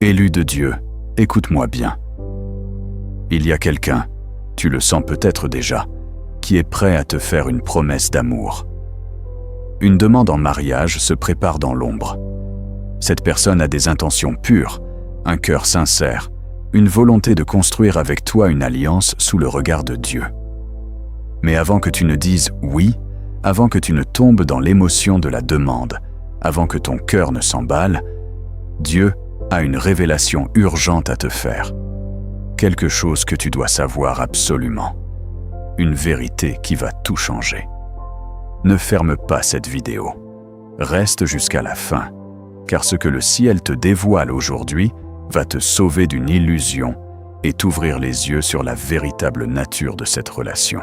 Élu de Dieu, écoute-moi bien. Il y a quelqu'un, tu le sens peut-être déjà, qui est prêt à te faire une promesse d'amour. Une demande en mariage se prépare dans l'ombre. Cette personne a des intentions pures, un cœur sincère, une volonté de construire avec toi une alliance sous le regard de Dieu. Mais avant que tu ne dises oui, avant que tu ne tombes dans l'émotion de la demande, avant que ton cœur ne s'emballe, Dieu a une révélation urgente à te faire. Quelque chose que tu dois savoir absolument. Une vérité qui va tout changer. Ne ferme pas cette vidéo. Reste jusqu'à la fin, car ce que le ciel te dévoile aujourd'hui va te sauver d'une illusion et t'ouvrir les yeux sur la véritable nature de cette relation.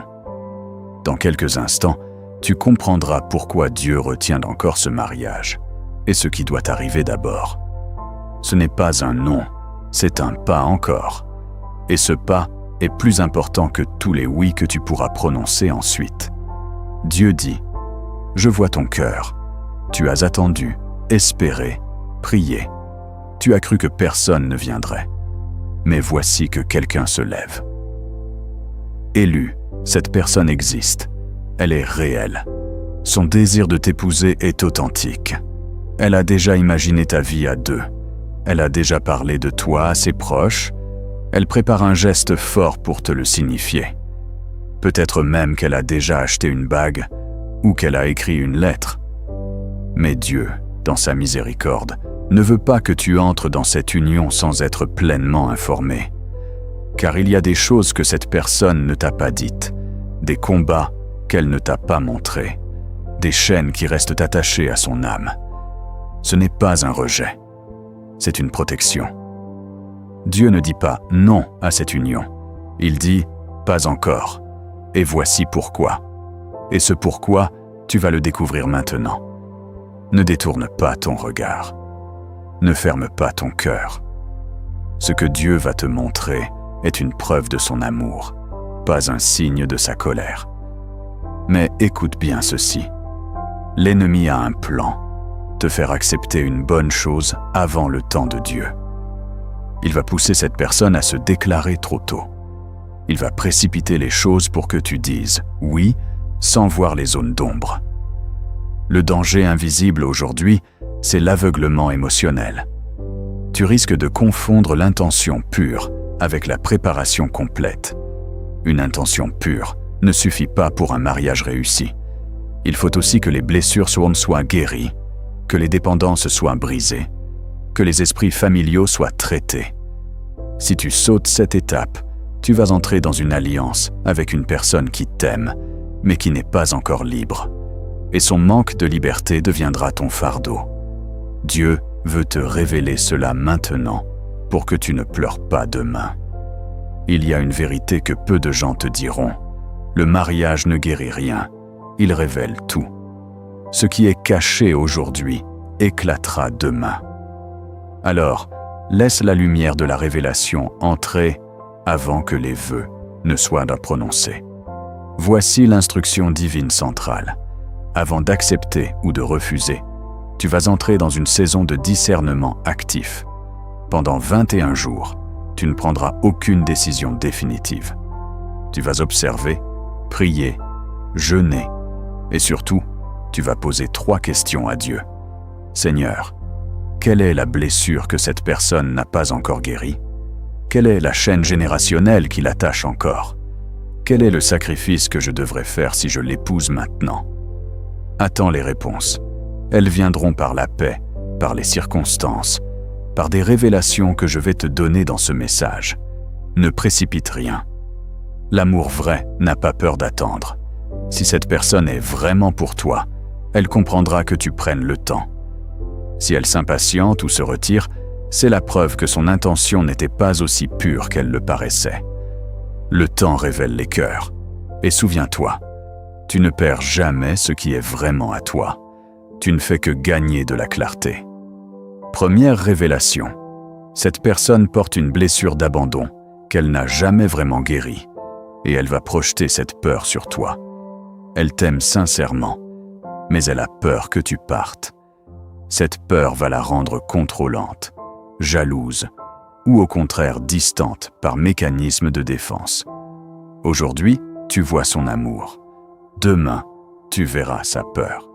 Dans quelques instants, tu comprendras pourquoi Dieu retient encore ce mariage et ce qui doit arriver d'abord. Ce n'est pas un non, c'est un pas encore. Et ce pas est plus important que tous les oui que tu pourras prononcer ensuite. Dieu dit, « Je vois ton cœur. Tu as attendu, espéré, prié. Tu as cru que personne ne viendrait. Mais voici que quelqu'un se lève. » Élu, cette personne existe. Elle est réelle. Son désir de t'épouser est authentique. Elle a déjà imaginé ta vie à deux. Elle a déjà parlé de toi à ses proches. Elle prépare un geste fort pour te le signifier. Peut-être même qu'elle a déjà acheté une bague ou qu'elle a écrit une lettre. Mais Dieu, dans sa miséricorde, ne veut pas que tu entres dans cette union sans être pleinement informé. Car il y a des choses que cette personne ne t'a pas dites, des combats qu'elle ne t'a pas montrés, des chaînes qui restent attachées à son âme. Ce n'est pas un rejet. C'est une protection. Dieu ne dit pas non à cette union. Il dit pas encore. Et voici pourquoi. Et ce pourquoi, tu vas le découvrir maintenant. Ne détourne pas ton regard. Ne ferme pas ton cœur. Ce que Dieu va te montrer est une preuve de son amour, pas un signe de sa colère. Mais écoute bien ceci. L'ennemi a un plan. Te faire accepter une bonne chose avant le temps de Dieu. Il va pousser cette personne à se déclarer trop tôt. Il va précipiter les choses pour que tu dises « oui » sans voir les zones d'ombre. Le danger invisible aujourd'hui, c'est l'aveuglement émotionnel. Tu risques de confondre l'intention pure avec la préparation complète. Une intention pure ne suffit pas pour un mariage réussi. Il faut aussi que les blessures soient guéries, que les dépendances soient brisées, que les esprits familiaux soient traités. Si tu sautes cette étape, tu vas entrer dans une alliance avec une personne qui t'aime, mais qui n'est pas encore libre. Et son manque de liberté deviendra ton fardeau. Dieu veut te révéler cela maintenant pour que tu ne pleures pas demain. Il y a une vérité que peu de gens te diront. Le mariage ne guérit rien, il révèle tout. Ce qui est caché aujourd'hui éclatera demain. Alors, laisse la lumière de la révélation entrer avant que les vœux ne soient prononcés. Voici l'instruction divine centrale. Avant d'accepter ou de refuser, tu vas entrer dans une saison de discernement actif. Pendant 21 jours, tu ne prendras aucune décision définitive. Tu vas observer, prier, jeûner et surtout, tu vas poser 3 questions à Dieu. Seigneur, quelle est la blessure que cette personne n'a pas encore guérie? Quelle est la chaîne générationnelle qui l'attache encore? Quel est le sacrifice que je devrais faire si je l'épouse maintenant? Attends les réponses. Elles viendront par la paix, par les circonstances, par des révélations que je vais te donner dans ce message. Ne précipite rien. L'amour vrai n'a pas peur d'attendre. Si cette personne est vraiment pour toi, elle comprendra que tu prennes le temps. Si elle s'impatiente ou se retire, c'est la preuve que son intention n'était pas aussi pure qu'elle le paraissait. Le temps révèle les cœurs. Et souviens-toi, tu ne perds jamais ce qui est vraiment à toi. Tu ne fais que gagner de la clarté. Première révélation. Cette personne porte une blessure d'abandon qu'elle n'a jamais vraiment guérie, et elle va projeter cette peur sur toi. Elle t'aime sincèrement, mais elle a peur que tu partes. Cette peur va la rendre contrôlante, jalouse ou au contraire distante par mécanisme de défense. Aujourd'hui, tu vois son amour. Demain, tu verras sa peur.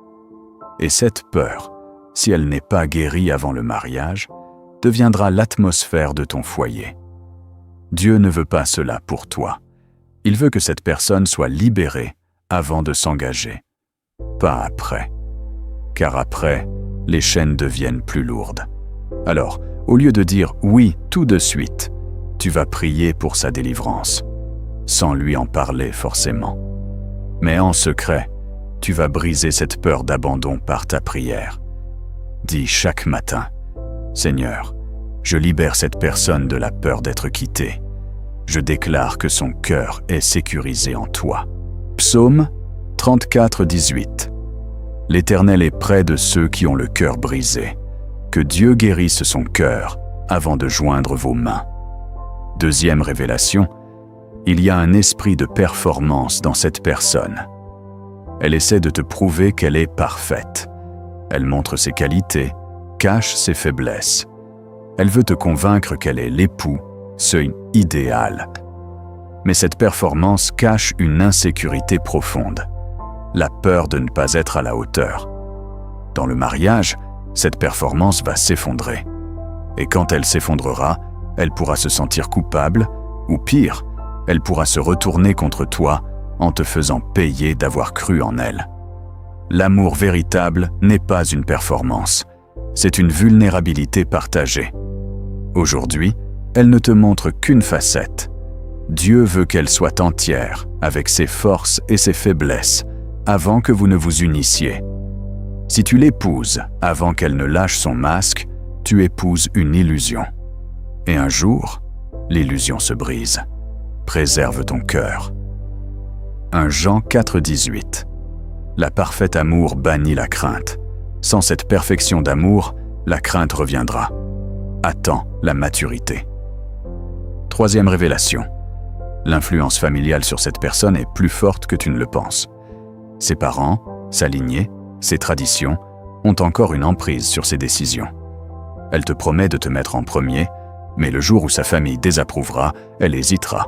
Et cette peur, si elle n'est pas guérie avant le mariage, deviendra l'atmosphère de ton foyer. Dieu ne veut pas cela pour toi. Il veut que cette personne soit libérée avant de s'engager, pas après. Car après, les chaînes deviennent plus lourdes. Alors, au lieu de dire oui tout de suite, tu vas prier pour sa délivrance, sans lui en parler forcément. Mais en secret, tu vas briser cette peur d'abandon par ta prière. Dis chaque matin, « Seigneur, je libère cette personne de la peur d'être quittée. Je déclare que son cœur est sécurisé en toi. » Psaume 34, 18. L'Éternel est près de ceux qui ont le cœur brisé. Que Dieu guérisse son cœur avant de joindre vos mains. Deuxième révélation, il y a un esprit de performance dans cette personne. Elle essaie de te prouver qu'elle est parfaite. Elle montre ses qualités, cache ses faiblesses. Elle veut te convaincre qu'elle est l'époux, ce idéal. Mais cette performance cache une insécurité profonde, la peur de ne pas être à la hauteur. Dans le mariage, cette performance va s'effondrer. Et quand elle s'effondrera, elle pourra se sentir coupable, ou pire, elle pourra se retourner contre toi en te faisant payer d'avoir cru en elle. L'amour véritable n'est pas une performance, c'est une vulnérabilité partagée. Aujourd'hui, elle ne te montre qu'une facette. Dieu veut qu'elle soit entière, avec ses forces et ses faiblesses, avant que vous ne vous unissiez. Si tu l'épouses avant qu'elle ne lâche son masque, tu épouses une illusion. Et un jour, l'illusion se brise. Préserve ton cœur. 1 Jean 4, 18. La parfaite amour bannit la crainte. Sans cette perfection d'amour, la crainte reviendra. Attends la maturité. Troisième révélation. L'influence familiale sur cette personne est plus forte que tu ne le penses. Ses parents, sa lignée, ses traditions ont encore une emprise sur ses décisions. Elle te promet de te mettre en premier, mais le jour où sa famille désapprouvera, elle hésitera.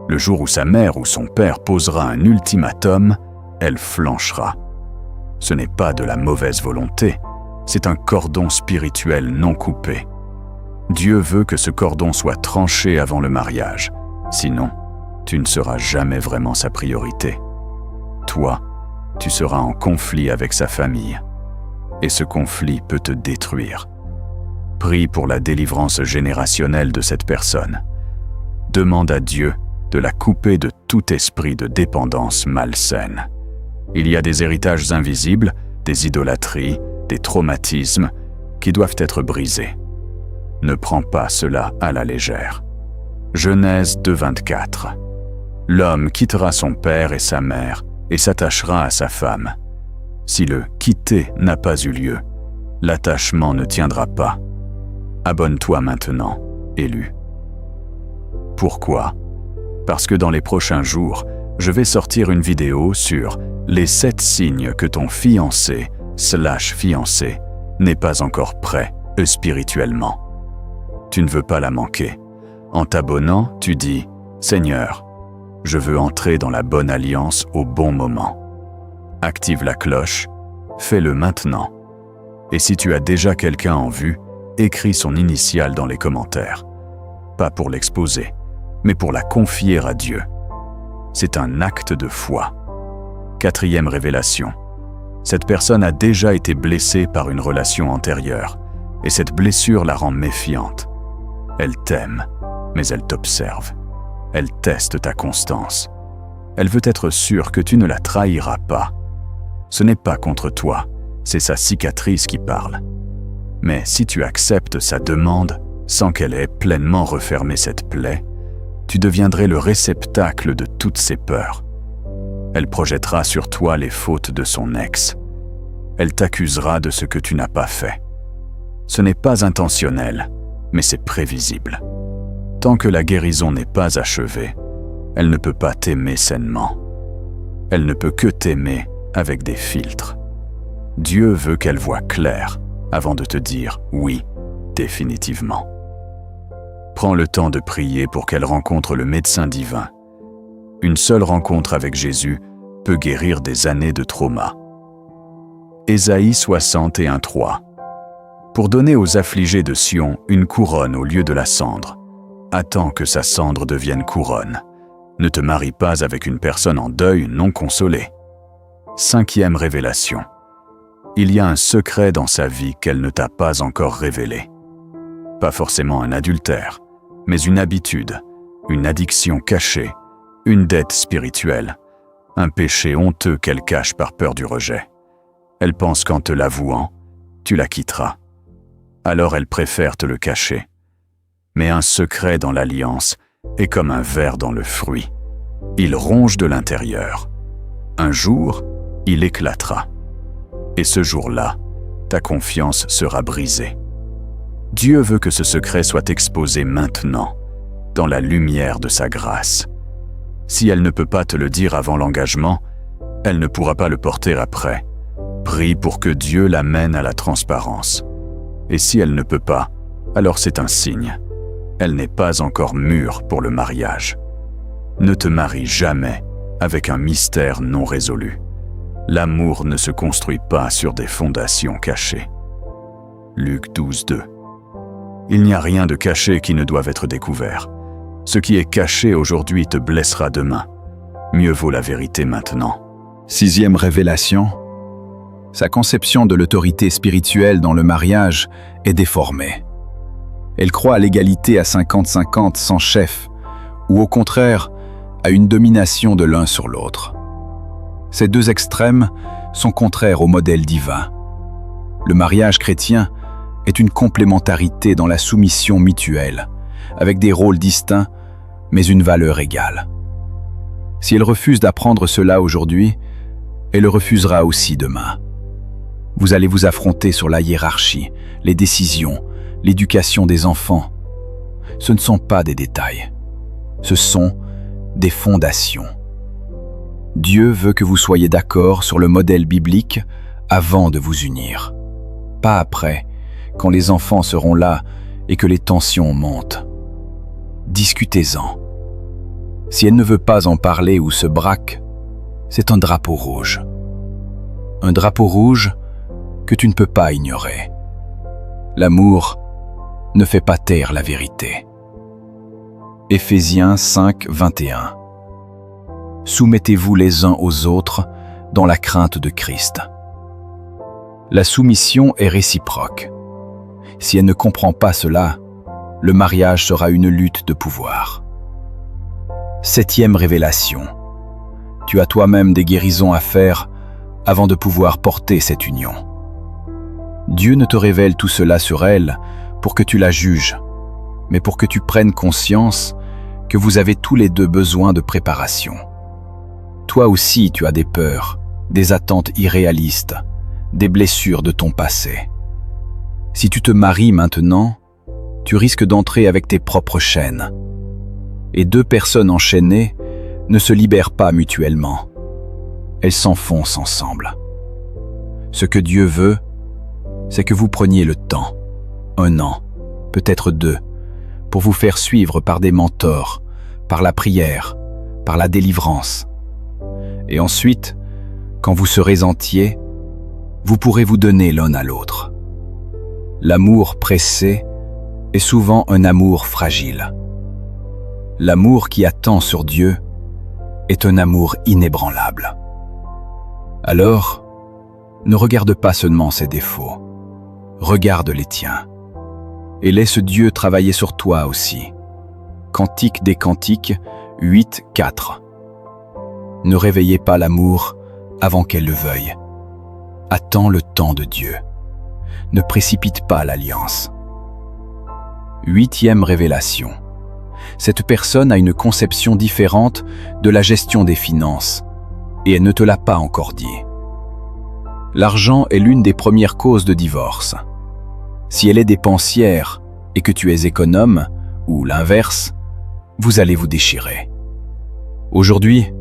Le jour où sa mère ou son père posera un ultimatum, elle flanchera. Ce n'est pas de la mauvaise volonté, c'est un cordon spirituel non coupé. Dieu veut que ce cordon soit tranché avant le mariage, sinon, tu ne seras jamais vraiment sa priorité. Toi, tu seras en conflit avec sa famille, et ce conflit peut te détruire. Prie pour la délivrance générationnelle de cette personne. Demande à Dieu de la couper de tout esprit de dépendance malsaine. Il y a des héritages invisibles, des idolâtries, des traumatismes qui doivent être brisés. Ne prends pas cela à la légère. Genèse 2:24. L'homme quittera son père et sa mère et s'attachera à sa femme. Si le quitter n'a pas eu lieu, l'attachement ne tiendra pas. Abonne-toi maintenant, élu. Pourquoi ? Parce que dans les prochains jours, je vais sortir une vidéo sur les 7 signes que ton fiancé/fiancée n'est pas encore prêt spirituellement. Tu ne veux pas la manquer. En t'abonnant, tu dis « Seigneur, je veux entrer dans la bonne alliance au bon moment. » Active la cloche, fais-le maintenant. Et si tu as déjà quelqu'un en vue, écris son initiale dans les commentaires. Pas pour l'exposer, mais pour la confier à Dieu. C'est un acte de foi. 4e révélation. Cette personne a déjà été blessée par une relation antérieure, et cette blessure la rend méfiante. Elle t'aime, mais elle t'observe. Elle teste ta constance. Elle veut être sûre que tu ne la trahiras pas. Ce n'est pas contre toi, c'est sa cicatrice qui parle. Mais si tu acceptes sa demande, sans qu'elle ait pleinement refermé cette plaie, tu deviendrais le réceptacle de toutes ses peurs. Elle projettera sur toi les fautes de son ex. Elle t'accusera de ce que tu n'as pas fait. Ce n'est pas intentionnel, mais c'est prévisible. Tant que la guérison n'est pas achevée, elle ne peut pas t'aimer sainement. Elle ne peut que t'aimer avec des filtres. Dieu veut qu'elle voie clair avant de te dire oui, définitivement. Prends le temps de prier pour qu'elle rencontre le médecin divin. Une seule rencontre avec Jésus peut guérir des années de trauma. Ésaïe 61:3. Pour donner aux affligés de Sion une couronne au lieu de la cendre, attends que sa cendre devienne couronne. Ne te marie pas avec une personne en deuil non consolée. 5e révélation. Il y a un secret dans sa vie qu'elle ne t'a pas encore révélé. Pas forcément un adultère, mais une habitude, une addiction cachée, une dette spirituelle, un péché honteux qu'elle cache par peur du rejet. Elle pense qu'en te l'avouant, tu la quitteras. Alors elle préfère te le cacher. Mais un secret dans l'alliance est comme un ver dans le fruit. Il ronge de l'intérieur. Un jour, il éclatera. Et ce jour-là, ta confiance sera brisée. Dieu veut que ce secret soit exposé maintenant, dans la lumière de sa grâce. Si elle ne peut pas te le dire avant l'engagement, elle ne pourra pas le porter après. Prie pour que Dieu l'amène à la transparence. Et si elle ne peut pas, alors c'est un signe. Elle n'est pas encore mûre pour le mariage. Ne te marie jamais avec un mystère non résolu. L'amour ne se construit pas sur des fondations cachées. Luc 12:2. Il n'y a rien de caché qui ne doive être découvert. Ce qui est caché aujourd'hui te blessera demain. Mieux vaut la vérité maintenant. 6e révélation. Sa conception de l'autorité spirituelle dans le mariage est déformée. Elle croit à l'égalité à 50-50 sans chef, ou au contraire, à une domination de l'un sur l'autre. Ces deux extrêmes sont contraires au modèle divin. Le mariage chrétien est une complémentarité dans la soumission mutuelle, avec des rôles distincts, mais une valeur égale. Si elle refuse d'apprendre cela aujourd'hui, elle le refusera aussi demain. Vous allez vous affronter sur la hiérarchie, les décisions, l'éducation des enfants. Ce ne sont pas des détails. Ce sont des fondations. Dieu veut que vous soyez d'accord sur le modèle biblique avant de vous unir. Pas après, quand les enfants seront là et que les tensions montent. Discutez-en. Si elle ne veut pas en parler ou se braque, c'est un drapeau rouge. Un drapeau rouge que tu ne peux pas ignorer. L'amour ne fait pas taire la vérité. Éphésiens 5:21. Soumettez-vous les uns aux autres dans la crainte de Christ. La soumission est réciproque. Si elle ne comprend pas cela, le mariage sera une lutte de pouvoir. 7e révélation. Tu as toi-même des guérisons à faire avant de pouvoir porter cette union. Dieu ne te révèle tout cela sur elle pour que tu la juges, mais pour que tu prennes conscience que vous avez tous les deux besoin de préparation. Toi aussi, tu as des peurs, des attentes irréalistes, des blessures de ton passé. Si tu te maries maintenant, tu risques d'entrer avec tes propres chaînes. Et deux personnes enchaînées ne se libèrent pas mutuellement. Elles s'enfoncent ensemble. Ce que Dieu veut, c'est que vous preniez le temps, 1 an, peut-être 2, pour vous faire suivre par des mentors, par la prière, par la délivrance. Et ensuite, quand vous serez entiers, vous pourrez vous donner l'un à l'autre. L'amour pressé est souvent un amour fragile. L'amour qui attend sur Dieu est un amour inébranlable. Alors, ne regarde pas seulement ses défauts, regarde les tiens. Et laisse Dieu travailler sur toi aussi. Cantique des Cantiques 8:4. Ne réveillez pas l'amour avant qu'elle le veuille. Attends le temps de Dieu. Ne précipite pas l'alliance. 8e révélation. Cette personne a une conception différente de la gestion des finances, et elle ne te l'a pas encore dit. L'argent est l'une des premières causes de divorce. Si elle est dépensière et que tu es économe, ou l'inverse, vous allez vous déchirer. Aujourd'hui,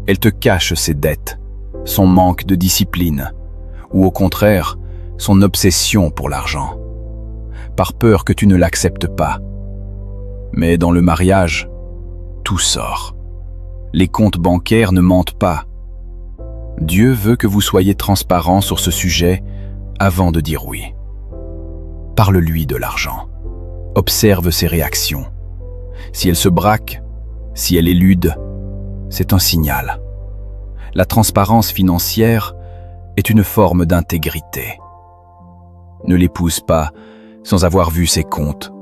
elle te cache ses dettes, son manque de discipline, ou au contraire, son obsession pour l'argent, par peur que tu ne l'acceptes pas. Mais dans le mariage, tout sort. Les comptes bancaires ne mentent pas. Dieu veut que vous soyez transparent sur ce sujet avant de dire oui. Parle-lui de l'argent. Observe ses réactions. Si elle se braque, si elle élude, c'est un signal. La transparence financière est une forme d'intégrité. Ne l'épouse pas sans avoir vu ses comptes,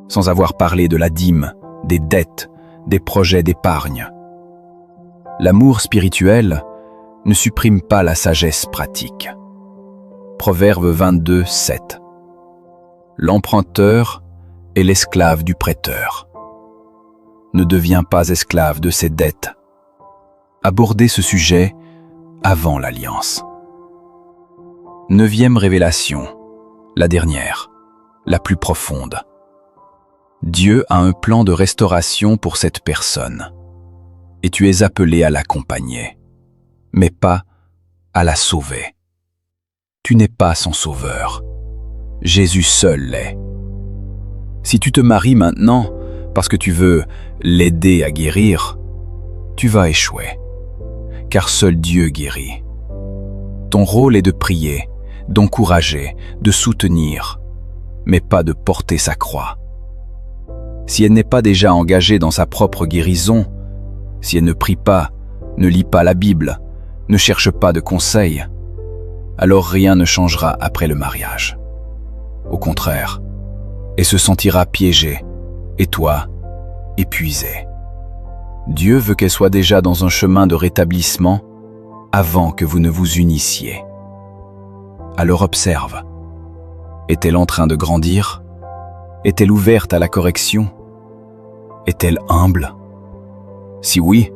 sans avoir parlé de la dîme, des dettes, des projets d'épargne. L'amour spirituel ne supprime pas la sagesse pratique. Proverbe 22, 7. L'emprunteur est l'esclave du prêteur. Ne deviens pas esclave de ses dettes. Abordez ce sujet avant l'alliance. 9e révélation, la dernière, la plus profonde. Dieu a un plan de restauration pour cette personne, et tu es appelé à l'accompagner, mais pas à la sauver. Tu n'es pas son sauveur. Jésus seul l'est. Si tu te maries maintenant parce que tu veux l'aider à guérir, tu vas échouer, car seul Dieu guérit. Ton rôle est de prier, d'encourager, de soutenir, mais pas de porter sa croix. Si elle n'est pas déjà engagée dans sa propre guérison, si elle ne prie pas, ne lit pas la Bible, ne cherche pas de conseils, alors rien ne changera après le mariage. Au contraire, elle se sentira piégée, et toi, épuisé. Dieu veut qu'elle soit déjà dans un chemin de rétablissement avant que vous ne vous unissiez. Alors observe. Est-elle en train de grandir? Est-elle ouverte à la correction? Est-elle humble? Si oui,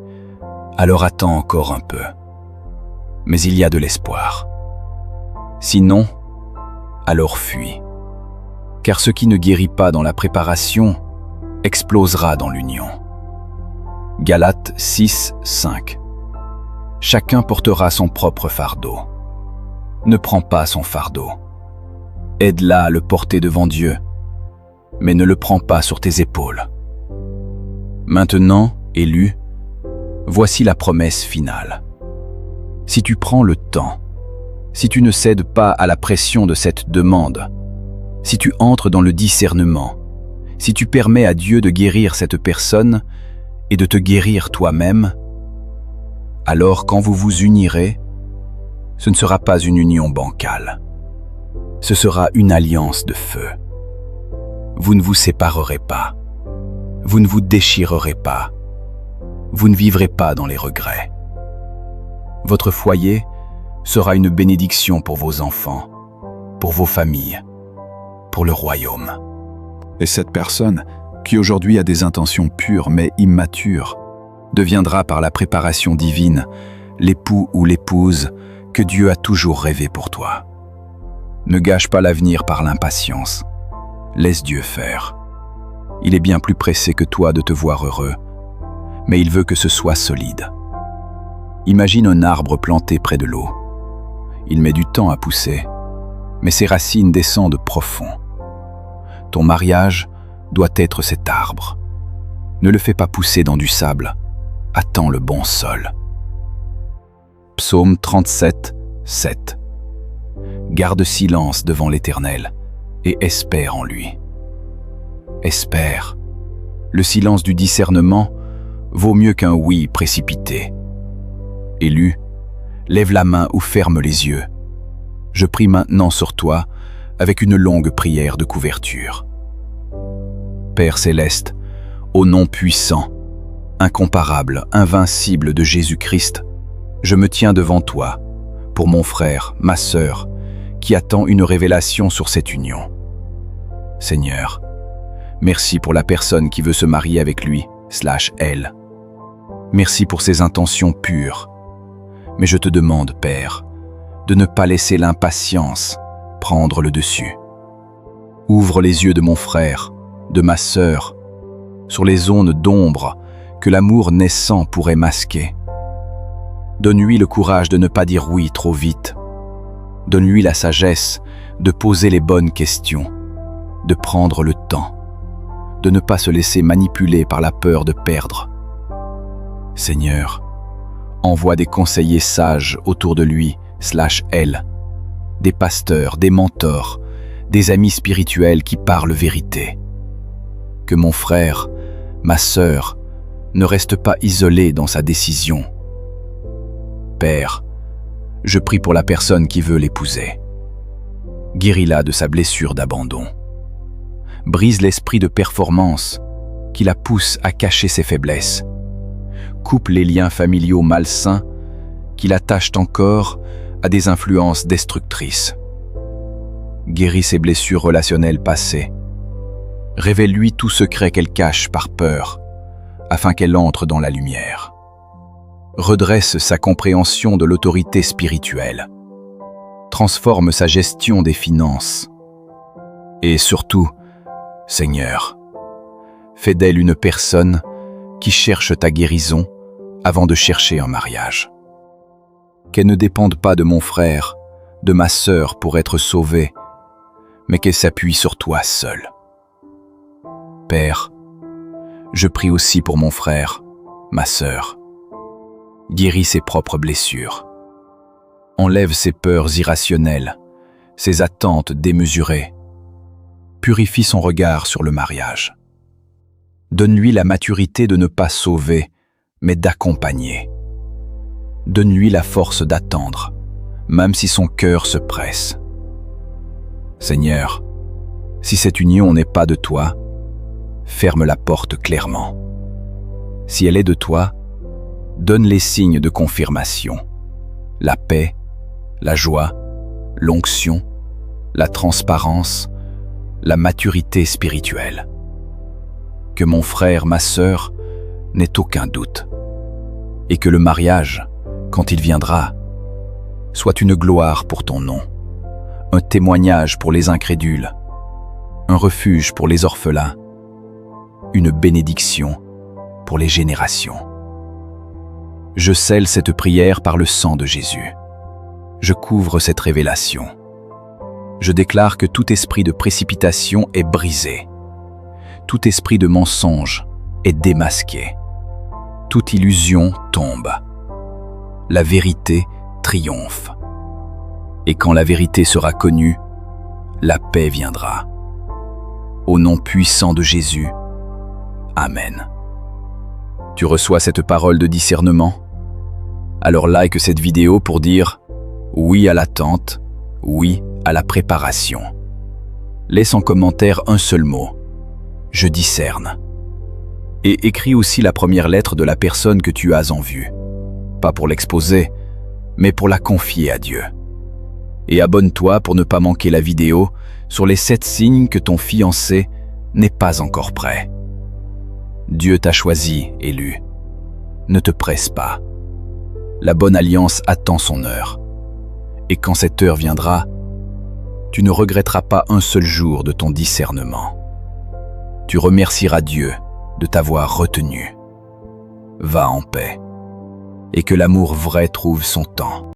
alors attends encore un peu. Mais il y a de l'espoir. Sinon, alors fuis. Car ce qui ne guérit pas dans la préparation explosera dans l'union. Galates 6, 5. Chacun portera son propre fardeau. Ne prends pas son fardeau. Aide-la à le porter devant Dieu, mais ne le prends pas sur tes épaules. Maintenant, élu, voici la promesse finale. Si tu prends le temps, si tu ne cèdes pas à la pression de cette demande, si tu entres dans le discernement, si tu permets à Dieu de guérir cette personne et de te guérir toi-même, alors quand vous vous unirez, ce ne sera pas une union bancale. Ce sera une alliance de feu. Vous ne vous séparerez pas. Vous ne vous déchirerez pas. Vous ne vivrez pas dans les regrets. Votre foyer sera une bénédiction pour vos enfants, pour vos familles, pour le royaume. Et cette personne, qui aujourd'hui a des intentions pures mais immatures, deviendra par la préparation divine l'époux ou l'épouse que Dieu a toujours rêvé pour toi. Ne gâche pas l'avenir par l'impatience. Laisse Dieu faire. Il est bien plus pressé que toi de te voir heureux, mais il veut que ce soit solide. Imagine un arbre planté près de l'eau. Il met du temps à pousser, mais ses racines descendent profond. Ton mariage doit être cet arbre. Ne le fais pas pousser dans du sable. Attends le bon sol. Psaume 37, 7. Garde silence devant l'Éternel et espère en lui. Espère. Le silence du discernement vaut mieux qu'un oui précipité. Élu, lève la main ou ferme les yeux. Je prie maintenant sur toi avec une longue prière de couverture. Père céleste, au nom puissant, incomparable, invincible de Jésus-Christ, je me tiens devant toi, pour mon frère, ma sœur, qui attend une révélation sur cette union. Seigneur, merci pour la personne qui veut se marier avec lui, /elle. Merci pour ses intentions pures. Mais je te demande, Père, de ne pas laisser l'impatience prendre le dessus. Ouvre les yeux de mon frère, de ma sœur, sur les zones d'ombre que l'amour naissant pourrait masquer. Donne-lui le courage de ne pas dire oui trop vite. Donne-lui la sagesse de poser les bonnes questions, de prendre le temps, de ne pas se laisser manipuler par la peur de perdre. Seigneur, envoie des conseillers sages autour de lui, /elle, des pasteurs, des mentors, des amis spirituels qui parlent vérité. Que mon frère, ma sœur, ne reste pas isolé dans sa décision. Père, je prie pour la personne qui veut l'épouser. Guéris-la de sa blessure d'abandon. Brise l'esprit de performance qui la pousse à cacher ses faiblesses. Coupe les liens familiaux malsains qui l'attachent encore à des influences destructrices. Guéris ses blessures relationnelles passées. Révèle-lui tout secret qu'elle cache par peur, afin qu'elle entre dans la lumière. Redresse sa compréhension de l'autorité spirituelle. Transforme sa gestion des finances. Et surtout, Seigneur, fais d'elle une personne qui cherche ta guérison avant de chercher un mariage. Qu'elle ne dépende pas de mon frère, de ma sœur pour être sauvée, mais qu'elle s'appuie sur toi seul. Père, je prie aussi pour mon frère, ma sœur. Guéris ses propres blessures. Enlève ses peurs irrationnelles, ses attentes démesurées. Purifie son regard sur le mariage. Donne-lui la maturité de ne pas sauver, mais d'accompagner. Donne-lui la force d'attendre, même si son cœur se presse. Seigneur, si cette union n'est pas de toi, ferme la porte clairement. Si elle est de toi, donne les signes de confirmation. La paix, la joie, l'onction, la transparence, la maturité spirituelle. Que mon frère, ma sœur, n'ait aucun doute. Et que le mariage, quand il viendra, soit une gloire pour ton nom, un témoignage pour les incrédules, un refuge pour les orphelins, une bénédiction pour les générations. Je scelle cette prière par le sang de Jésus. Je couvre cette révélation. Je déclare que tout esprit de précipitation est brisé. Tout esprit de mensonge est démasqué. Toute illusion tombe. La vérité triomphe. Et quand la vérité sera connue, la paix viendra. Au nom puissant de Jésus, Amen. Tu reçois cette parole de discernement? Alors like cette vidéo pour dire oui à l'attente, oui à la préparation. Laisse en commentaire un seul mot, je discerne. Et écris aussi la première lettre de la personne que tu as en vue. Pas pour l'exposer, mais pour la confier à Dieu. Et abonne-toi pour ne pas manquer la vidéo sur les 7 signes que ton fiancé n'est pas encore prêt. Dieu t'a choisi, élu. Ne te presse pas. La bonne alliance attend son heure. Et quand cette heure viendra, tu ne regretteras pas un seul jour de ton discernement. Tu remercieras Dieu de t'avoir retenu. Va en paix, et que l'amour vrai trouve son temps.